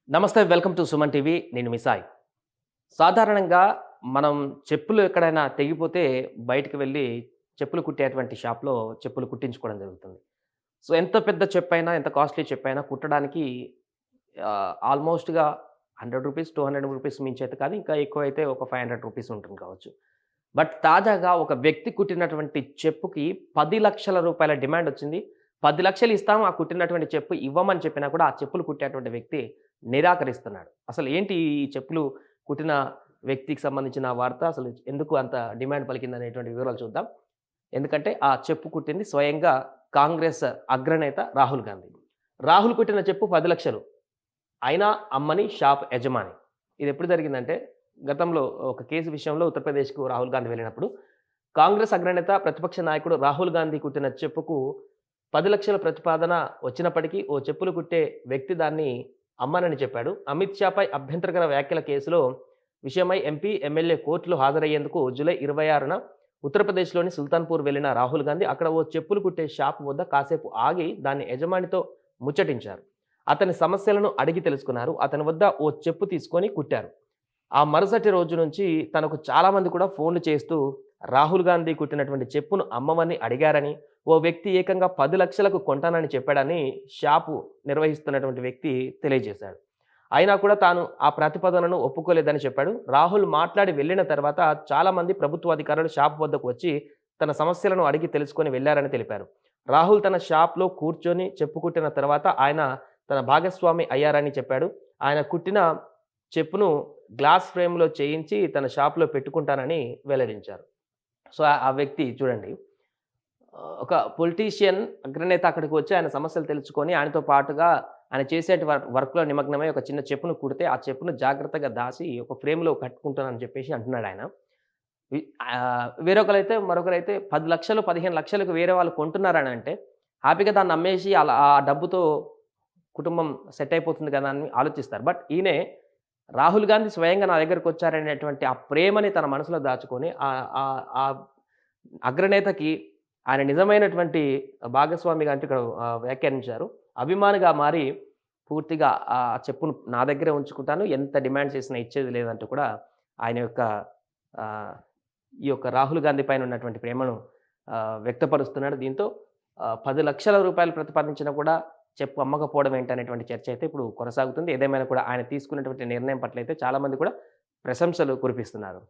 నమస్తే. Welcome to Suman TV. నేను మీ సాయి. సాధారణంగా మనం చెప్పులు ఎక్కడైనా తెగిపోతే బయటికి వెళ్లి చెప్పులు కుట్టేటువంటి షాప్‌లో చెప్పులు కుట్టించుకోవడం జరుగుతుంది. సో, ఎంత పెద్ద చెప్పైనా, ఎంత కాస్ట్‌లీ చెప్పైనా కుట్టడానికి ఆల్‌మోస్ట్‌గా రూ. 100, రూ. 200 మించయితే కాదు. ఇంకా ఎక్కువైతే ఒక రూ. 500 ఉంటుంది కావచ్చు. బట్ తాజాగా ఒక వ్యక్తి కుట్టినటువంటి చెప్పుకి రూ. 10,00,000 డిమాండొచ్చింది. 10,00,000 ఇస్తాం ఆ కుట్టినటువంటి చెప్పు ఇవ్వమని చెప్పినా కూడా ఆ చెప్పులు కుట్టేటువంటి వ్యక్తి నిరాకరిస్తున్నాడు. అసలు ఏంటి ఈ చెప్పులు కుట్టిన వ్యక్తికి సంబంధించిన వార్త? అసలు ఎందుకు అంత డిమాండ్ పలికిందనేటువంటి వివరాలు చూద్దాం. ఎందుకంటే ఆ చెప్పు కుట్టింది స్వయంగా కాంగ్రెస్ అగ్రనేత రాహుల్ గాంధీ. రాహుల్ కుట్టిన చెప్పు 10,00,000 అయినా అమ్మని షాప్ యజమాని. ఇదెప్పుడు జరిగిందంటే గతంలో ఒక కేసు విషయంలో ఉత్తరప్రదేశ్‌కు రాహుల్ గాంధీ వెళ్ళినప్పుడు కాంగ్రెస్ అగ్రనేత, ప్రతిపక్ష నాయకుడు రాహుల్ గాంధీ కుట్టిన చెప్పుకు 10,00,000 ప్రతిపాదన వచ్చినప్పటికీ ఓ చెప్పులు కుట్టే వ్యక్తి దాన్ని అమ్మనని చెప్పాడు. అమిత్ షాపై అభ్యంతరకర వ్యాఖ్యల కేసులో విషయమై ఎంపీ, ఎమ్మెల్యే కోర్టులో హాజరయ్యేందుకు జూలై 26న ఉత్తరప్రదేశ్‌లోని సుల్తాన్‌పూర్ వెళ్లిన రాహుల్ గాంధీ అక్కడ ఓ చెప్పులు కుట్టే షాప్ వద్ద కాసేపు ఆగి దాని యజమానితో ముచ్చటించారు. అతని సమస్యలను అడిగి తెలుసుకున్నారు. అతని వద్ద ఓ చెప్పు తీసుకొని కుట్టారు. ఆ మరుసటి రోజు నుంచి తనకు చాలామంది కూడా ఫోన్‌లు చేస్తూ రాహుల్ గాంధీ కుట్టినటువంటి చెప్పును అమ్మమని అడిగారని, ఓ వ్యక్తి ఏకంగా 10,00,000కు కొంటానని చెప్పాడని షాపు నిర్వహిస్తున్నటువంటి వ్యక్తి తెలియజేశాడు. అయినా కూడా తాను ఆ ప్రతిపాదనను ఒప్పుకోలేదని చెప్పాడు. రాహుల్ మాట్లాడి వెళ్ళిన తర్వాత చాలామంది ప్రభుత్వాధికారులు షాప్ వద్దకు వచ్చి తన సమస్యలను అడిగి తెలుసుకొని వెళ్లారని తెలిపారు. రాహుల్ తన షాప్‌లో కూర్చొని చెప్పు కుట్టిన తర్వాత ఆయన తన భాగస్వామి అయ్యారని చెప్పాడు. ఆయన కుట్టిన చెప్పును గ్లాస్ ఫ్రేమ్‌లో చేయించి తన షాప్‌లో పెట్టుకుంటానని వెల్లడించారు. సో, ఆ వ్యక్తి చూడండి, ఒక పొలిటీషియన్ అగ్రనేత అక్కడికి వచ్చి ఆయన సమస్యలు తెలుసుకొని ఆయనతో పాటుగా ఆయన చేసేటి వర్క్‌లో నిమగ్నమై ఒక చిన్న చెప్పును కుడితే, ఆ చెప్పును జాగ్రత్తగా దాసి ఒక ఫ్రేమ్‌లో కట్టుకుంటానని చెప్పేసి అంటున్నాడాయన. మరొకరైతే 10,00,000, 15,00,000కి వేరే వాళ్ళు కొంటున్నారనంటే హ్యాపీగా దాన్ని అమ్మేసి అలా ఆ డబ్బుతో కుటుంబం సెట్ అయిపోతుంది కదా అని ఆలోచిస్తారు. బట్ ఈయనే రాహుల్ గాంధీ స్వయంగా నా దగ్గరకొచ్చారనేటువంటి ఆ ప్రేమని తన మనసులో దాచుకొని ఆ అగ్రనేతకి ఆయన నిజమైనటువంటి భాగస్వామిగా అంటూ ఇక్కడ వ్యాఖ్యానించారు. అభిమానిగా మారి పూర్తిగా ఆ చెప్పును నా దగ్గరే ఉంచుకుంటాను. ఎంత డిమాండ్ చేసినా ఇచ్చేది లేదంటూ కూడా ఆయన యొక్క ఆహ్, ఈ యొక్క రాహుల్ గాంధీ పైన ఉన్నటువంటి ప్రేమను వ్యక్తపరుస్తున్నాడు. దీంతో రూ. 10,00,000 ప్రతిపాదించినా కూడా చెప్పు అమ్మకపోవడం ఏంటనేటువంటి చర్చ అయితే ఇప్పుడు కొనసాగుతుంది. ఏదేమైనా కూడా ఆయన తీసుకున్నటువంటి నిర్ణయం పట్లయితే చాలామంది కూడా ప్రశంసలు కురిపిస్తున్నారు.